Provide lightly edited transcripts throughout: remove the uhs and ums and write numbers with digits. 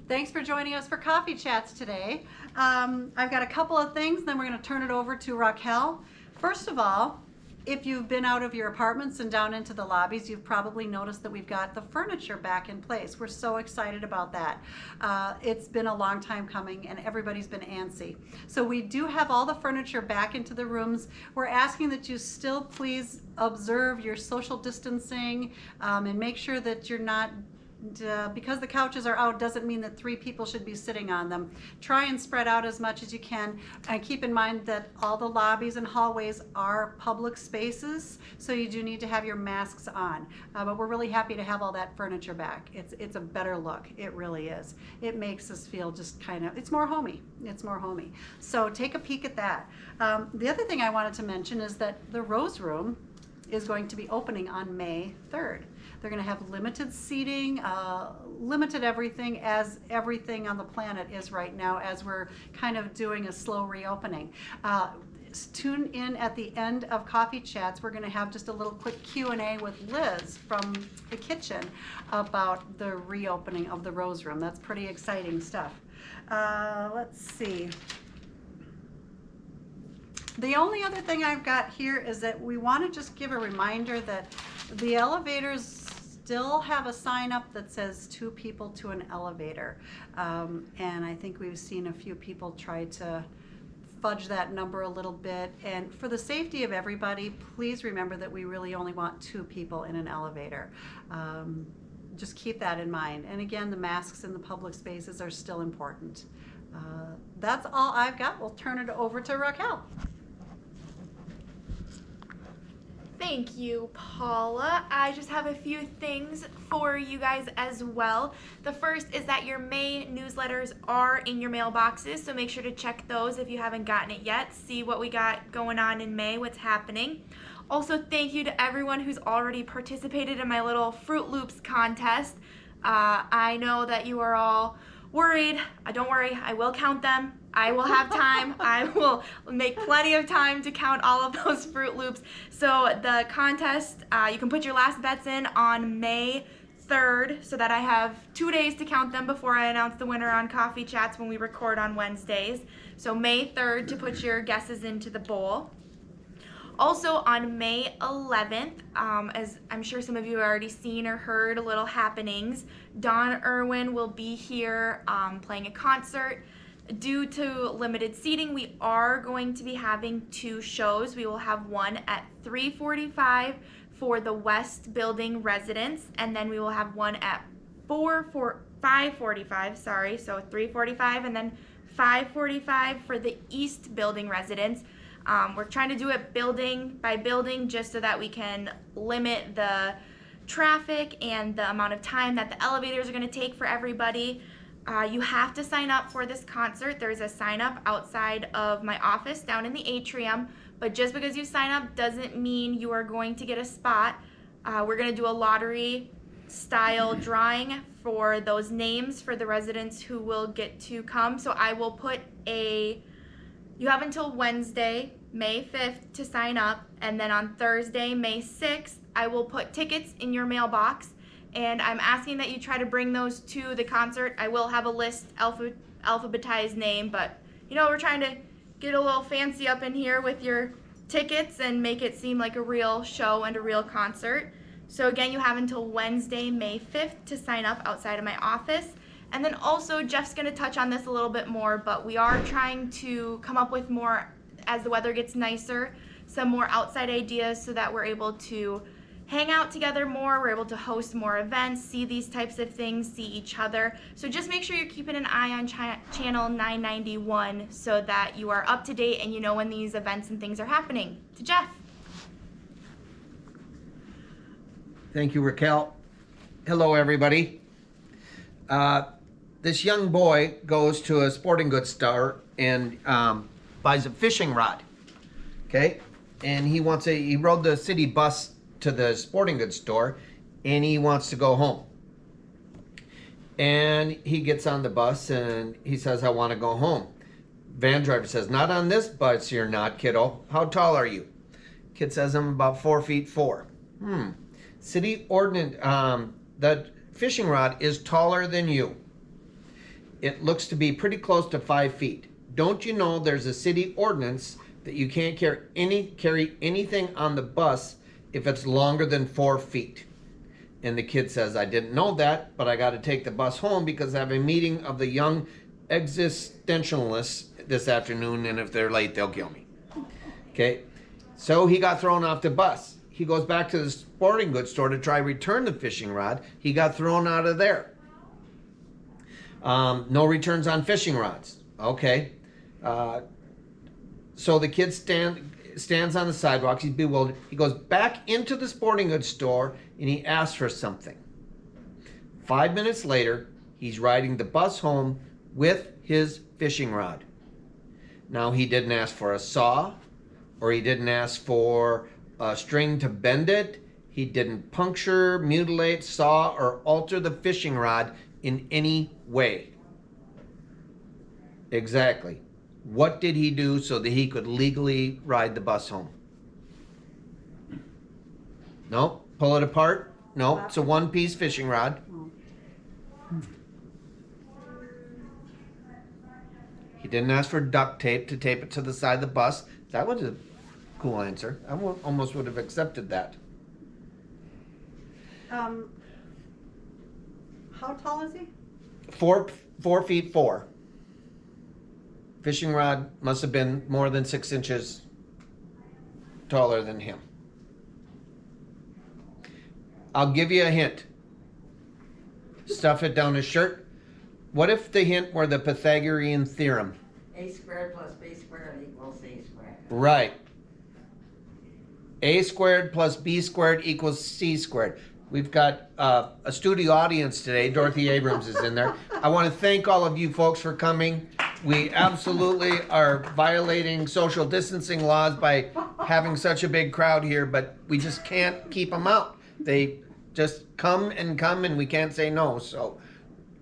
Thanks for joining us for Coffee Chats today. I've got a couple of things, then we're going to turn it over to Raquel. First of all, if you've been out of your apartments and down into the lobbies, you've probably noticed that we've got the furniture back in place. We're so excited about that. It's been a long time coming and everybody's been antsy. So we do have all the furniture back into the rooms. We're asking that you still please observe your social distancing and make sure that you're not because the couches are out doesn't mean that 3 people should be sitting on them. Try and spread out as much as you can, and keep in mind that all the lobbies and hallways are public spaces, so you do need to have your masks on. But we're really happy to have all that furniture back. It's a better look. It really is. It makes us feel just kind of, it's more homey. It's more homey. So take a peek at that. The other thing I wanted to mention is that the Rose Room is going to be opening on May 3rd. They're going to have limited seating, limited everything, as everything on the planet is right now, as we're kind of doing a slow reopening. Tune in at the end of Coffee Chats. We're going to have just a little quick Q&A with Liz from the kitchen about the reopening of the Rose Room. That's pretty exciting stuff. Let's see. The only other thing I've got here is that we want to just give a reminder that the elevators still have a sign up that says 2 people to an elevator. And I think we've seen a few people try to fudge that number a little bit. And for the safety of everybody, please remember that we really only want 2 people in an elevator. Just keep that in mind. And again, the masks in the public spaces are still important. That's all I've got. We'll turn it over to Raquel. Thank you, Paula. I just have a few things for you guys as well. The first is that your May newsletters are in your mailboxes, so make sure to check those if you haven't gotten it yet. See what we got going on in May, what's happening. Also, thank you to everyone who's already participated in my little Froot Loops contest. I know that you are all worried. Don't worry, I will count them. I will have time. I will make plenty of time to count all of those Froot Loops. So the contest, you can put your last bets in on May 3rd so that I have 2 days to count them before I announce the winner on Coffee Chats when we record on Wednesdays. So May 3rd to put your guesses into the bowl. Also on May 11th, as I'm sure some of you have already seen or heard little happenings, Don Irwin will be here playing a concert. Due to limited seating, we are going to be having 2 shows. We will have one at 3:45 for the West Building residents, and then we will have one at 5:45, sorry, so 3:45 and then 5:45 for the East Building residents. We're trying to do it building by building just so that we can limit the traffic and the amount of time that the elevators are going to take for everybody. You have to sign up for this concert. There's a sign up outside of my office down in the atrium, but just because you sign up doesn't mean you are going to get a spot. We're going to do a lottery style drawing for those names for the residents who will get to come. So I will put you have until Wednesday, May 5th to sign up, and then on Thursday, May 6th, I will put tickets in your mailbox. And I'm asking that you try to bring those to the concert. I will have a list, alphabetized name, but you know, we're trying to get a little fancy up in here with your tickets and make it seem like a real show and a real concert. So again, you have until Wednesday, May 5th to sign up outside of my office. And then also, Jeff's gonna touch on this a little bit more, but we are trying to come up with more, as the weather gets nicer, some more outside ideas so that we're able to hang out together more, we're able to host more events, see these types of things, see each other. So just make sure you're keeping an eye on channel 991 so that you are up to date and you know when these events and things are happening. To Jeff. Thank you, Raquel. Hello, everybody. This young boy goes to a sporting goods store and buys a fishing rod, okay? And he rode the city bus to the sporting goods store, and he wants to go home. And he gets on the bus and he says, I want to go home. Van driver says, not on this bus, you're not, kiddo. How tall are you? Kid says, I'm about 4'4". City ordinance, the fishing rod is taller than you. it looks to be pretty close to 5 feet. Don't you know there's a city ordinance that you can't carry anything on the bus if it's longer than 4 feet? And the kid says, I didn't know that, but I got to take the bus home because I have a meeting of the young existentialists this afternoon, and if they're late, they'll kill me. Okay, so he got thrown off the bus. He goes back to the sporting goods store to try return the fishing rod. He got thrown out of there. No returns on fishing rods. Okay. So the kid stands on the sidewalk. He's bewildered. He goes back into the sporting goods store and he asks for something. 5 minutes later, he's riding the bus home with his fishing rod. Now, he didn't ask for a saw, or he didn't ask for a string to bend it. He didn't puncture, mutilate, saw, or alter the fishing rod in any way. Exactly. What did he do so that he could legally ride the bus home? No. Pull it apart? No. It's a one-piece fishing rod. He didn't ask for duct tape to tape it to the side of the bus. That was a cool answer. I almost would have accepted that. How tall is he? 4 feet 4. Fishing rod must have been more than 6 inches taller than him. I'll give you a hint. Stuff it down his shirt. What if the hint were the Pythagorean theorem? A squared plus B squared equals C squared. Right. A squared plus B squared equals C squared. We've got a studio audience today. Dorothy Abrams is in there. I want to thank all of you folks for coming. We absolutely are violating social distancing laws by having such a big crowd here, but we just can't keep them out. They just come, and we can't say no. So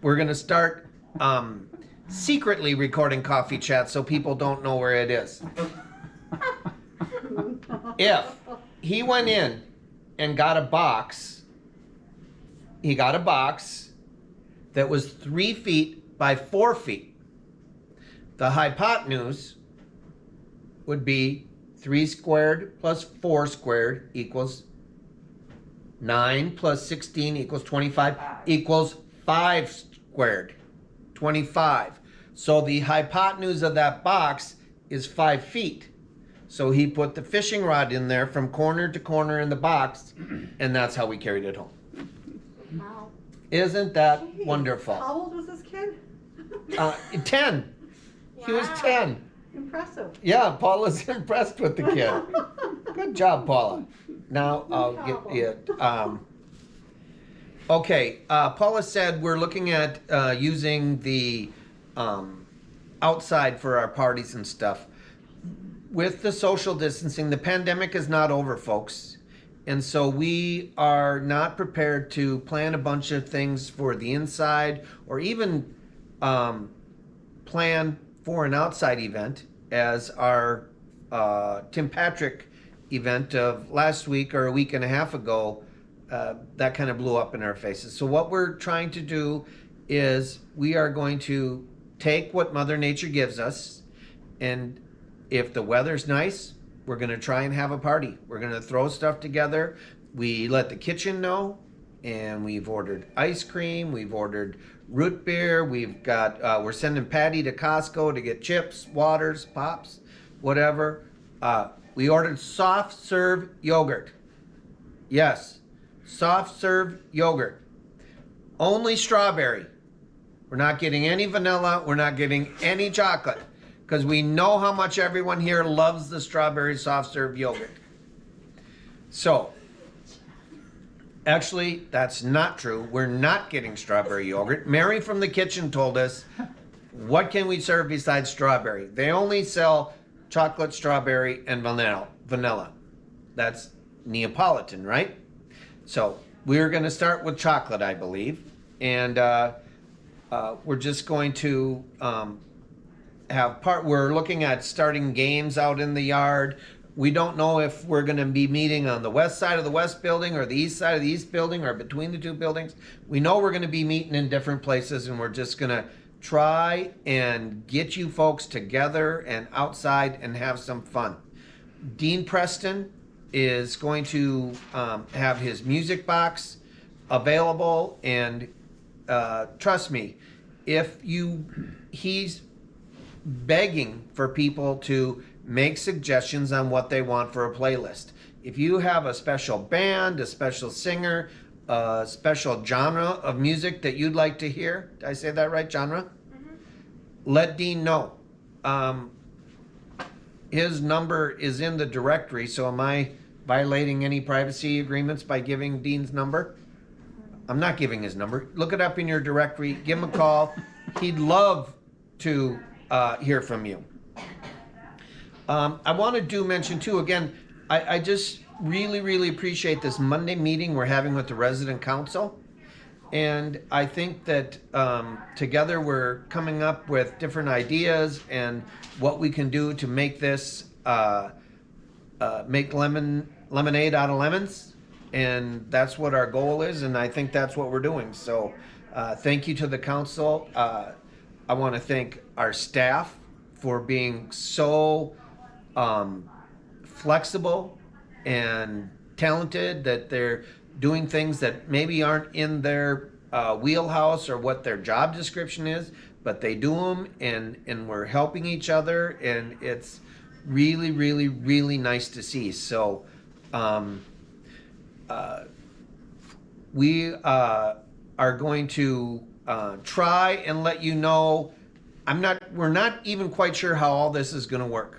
we're going to start secretly recording Coffee Chat so people don't know where it is. If he went in and got a box, he got a box that was 3 feet by 4 feet. The hypotenuse would be 3 squared plus 4 squared equals 9 plus 16 equals 25 equals 5 squared, 25. So the hypotenuse of that box is 5 feet. So he put the fishing rod in there from corner to corner in the box, and that's how we carried it home. Wow. Isn't that wonderful? How old was this kid? 10. He was 10. Impressive. Yeah, Paula's impressed with the kid. Good job, Paula. Now I'll get it. Okay, Paula said we're looking at using the outside for our parties and stuff. With the social distancing, the pandemic is not over, folks. And so we are not prepared to plan a bunch of things for the inside or even plan for an outside event, as our Tim Patrick event of last week or a week and a half ago, that kind of blew up in our faces. So what we're trying to do is we are going to take what Mother Nature gives us, and if the weather's nice, we're going to try and have a party. We're going to throw stuff together. We let the kitchen know, and we've ordered ice cream. We've ordered root beer. We've got, we're sending Patty to Costco to get chips, waters, pops, whatever. We ordered soft serve yogurt. Yes, soft serve yogurt. Only strawberry. We're not getting any vanilla. We're not getting any chocolate, because we know how much everyone here loves the strawberry soft serve yogurt. So, actually, that's not true. We're not getting strawberry yogurt. Mary from the kitchen told us, what can we serve besides strawberry? They only sell chocolate, strawberry, and vanilla. That's Neapolitan, right? So, we're going to start with chocolate, I believe. And we're just going to we're looking at starting games out in the yard. We don't know if we're going to be meeting on the west side of the west building or the east side of the east building or between the two buildings. We know we're going to be meeting in different places, and we're just going to try and get you folks together and outside and have some fun. Dean Preston is going to have his music box available, and trust me, he's begging for people to make suggestions on what they want for a playlist. If you have a special band, a special singer, a special genre of music that you'd like to hear, did I say that right, genre? Mm-hmm. Let Dean know. His number is in the directory, so am I violating any privacy agreements by giving Dean's number? I'm not giving his number. Look it up in your directory, give him a call. He'd love to hear from you. I want to mention too, again, I just really appreciate this Monday meeting we're having with the resident council. And I think that together we're coming up with different ideas and what we can do to make this, make lemonade out of lemons. And that's what our goal is, and I think that's what we're doing. So thank you to the council. I want to thank our staff for being so flexible and talented, that they're doing things that maybe aren't in their wheelhouse or what their job description is, but they do them, and we're helping each other, and it's really nice to see. So we are going to try and let you know. We're not even quite sure how all this is going to work.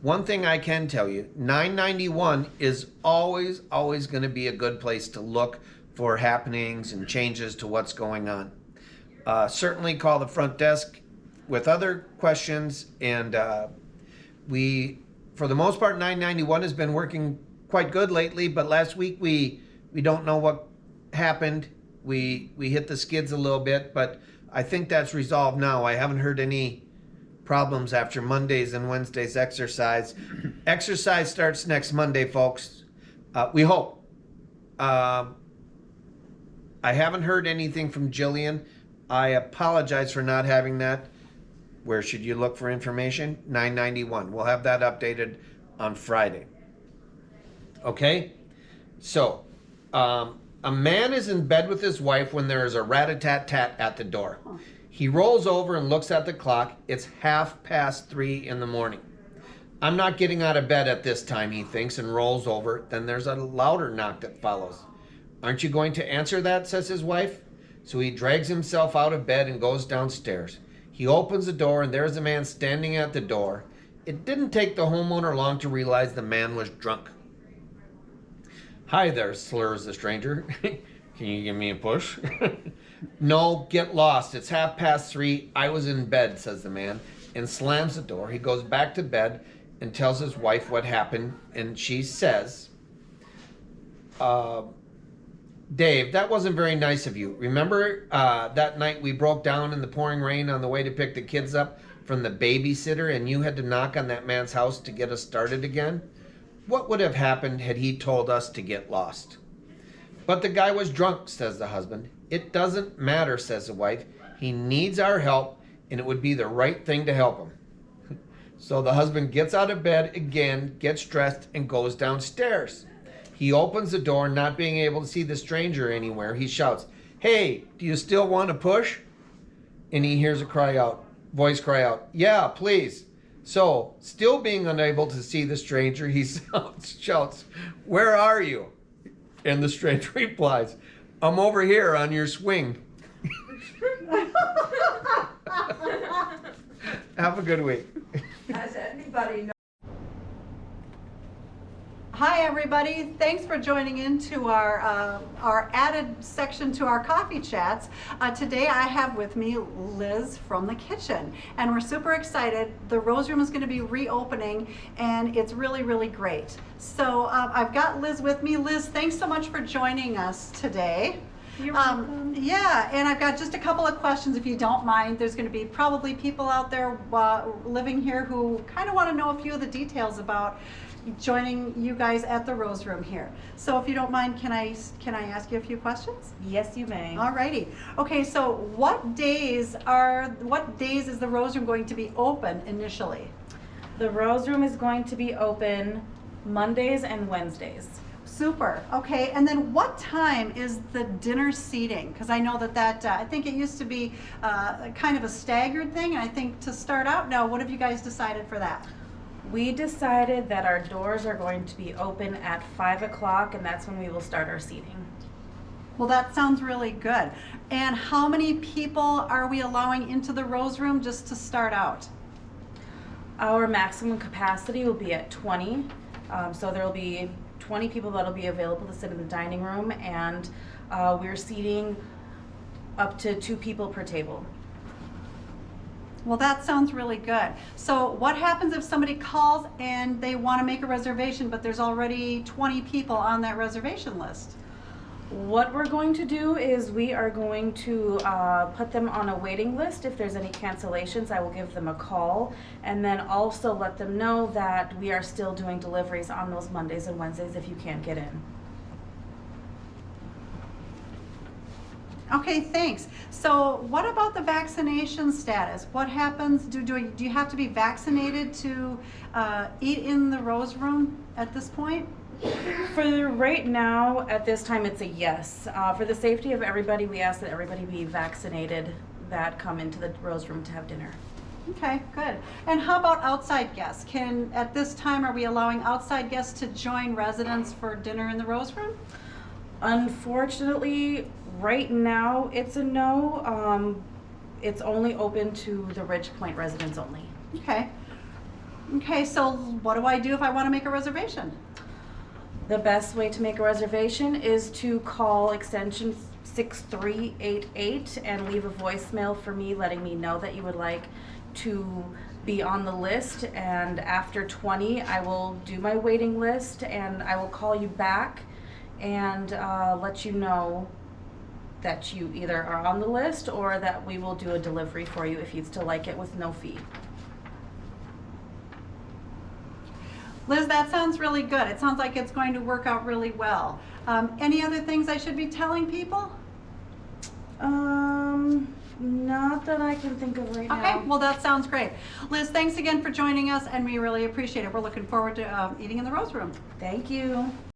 One thing I can tell you, 991 is always going to be a good place to look for happenings and changes to what's going on. Certainly call the front desk with other questions, and we, for the most part, 991 has been working quite good lately, but last week we don't know what happened. We hit the skids a little bit, but I think that's resolved now. I haven't heard any problems after Monday's and Wednesday's exercise. Exercise starts next Monday, folks. We hope. I haven't heard anything from Jillian. I apologize for not having that. Where should you look for information? 991. We'll have that updated on Friday. Okay? So, a man is in bed with his wife when there is a rat-a-tat-tat at the door. He rolls over and looks at the clock. It's 3:30 in the morning. I'm not getting out of bed at this time, he thinks, and rolls over. Then there's a louder knock that follows. Aren't you going to answer that, says his wife. So he drags himself out of bed and goes downstairs. He opens the door, and there's a man standing at the door. It didn't take the homeowner long to realize the man was drunk. Hi there, slurs the stranger. Can you give me a push? No, get lost. It's 3:30. I was in bed, says the man, and slams the door. He goes back to bed and tells his wife what happened, and she says, Dave, that wasn't very nice of you. Remember that night we broke down in the pouring rain on the way to pick the kids up from the babysitter, and you had to knock on that man's house to get us started again? What would have happened had he told us to get lost? But the guy was drunk, says the husband. It doesn't matter, says the wife. He needs our help, and it would be the right thing to help him. So the husband gets out of bed again, gets dressed, and goes downstairs. He opens the door, not being able to see the stranger anywhere. He shouts, "Hey, do you still want to push?" And he hears a voice cry out, "Yeah, please." So, still being unable to see the stranger, he shouts, "Where are you?" And the stranger replies, "I'm over here on your swing." Have a good week. Has anybody know? Hi, everybody. Thanks for joining into our added section to our coffee chats. Today I have with me Liz from the kitchen, and we're super excited. The Rose Room is going to be reopening, and it's really great. So I've got Liz with me. Liz, thanks so much for joining us today. You're welcome. Yeah, and I've got just a couple of questions, if you don't mind. There's going to be probably people out there living here who kind of want to know a few of the details about joining you guys at the Rose Room here. So if you don't mind, can I ask you a few questions? Yes, you may. Alrighty. Okay, so what days is the Rose Room going to be open initially? The Rose Room is going to be open Mondays and Wednesdays. Super. Okay, and then what time is the dinner seating? Because I know that I think it used to be kind of a staggered thing, and I think to start out now, what have you guys decided for that? We decided that our doors are going to be open at 5 o'clock, and that's when we will start our seating. Well, that sounds really good. And how many people are we allowing into the Rose Room just to start out? Our maximum capacity will be at 20, so there will be 20 people that will be available to sit in the dining room, and we're seating up to 2 people per table. Well, that sounds really good. So what happens if somebody calls and they want to make a reservation, but there's already 20 people on that reservation list? What we're going to do is we are going to put them on a waiting list. If there's any cancellations, I will give them a call, and then also let them know that we are still doing deliveries on those Mondays and Wednesdays if you can't get in. Okay, thanks. So what about the vaccination status? What happens, do you have to be vaccinated to eat in the Rose Room at this point? For right now, at this time, it's a yes. For the safety of everybody, we ask that everybody be vaccinated that come into the Rose Room to have dinner. Okay, good. And how about outside guests? At this time, are we allowing outside guests to join residents for dinner in the Rose Room? Unfortunately, right now, it's a no. It's only open to the Ridge Point residents only. Okay. Okay, so what do I do if I want to make a reservation? The best way to make a reservation is to call extension 6388 and leave a voicemail for me letting me know that you would like to be on the list, and after 20 I will do my waiting list and I will call you back and let you know that you either are on the list or that we will do a delivery for you if you'd still like it with no fee. Liz, that sounds really good. It sounds like it's going to work out really well. Any other things I should be telling people? Not that I can think of right now. Okay, well that sounds great. Liz, thanks again for joining us and we really appreciate it. We're looking forward to eating in the Rose Room. Thank you.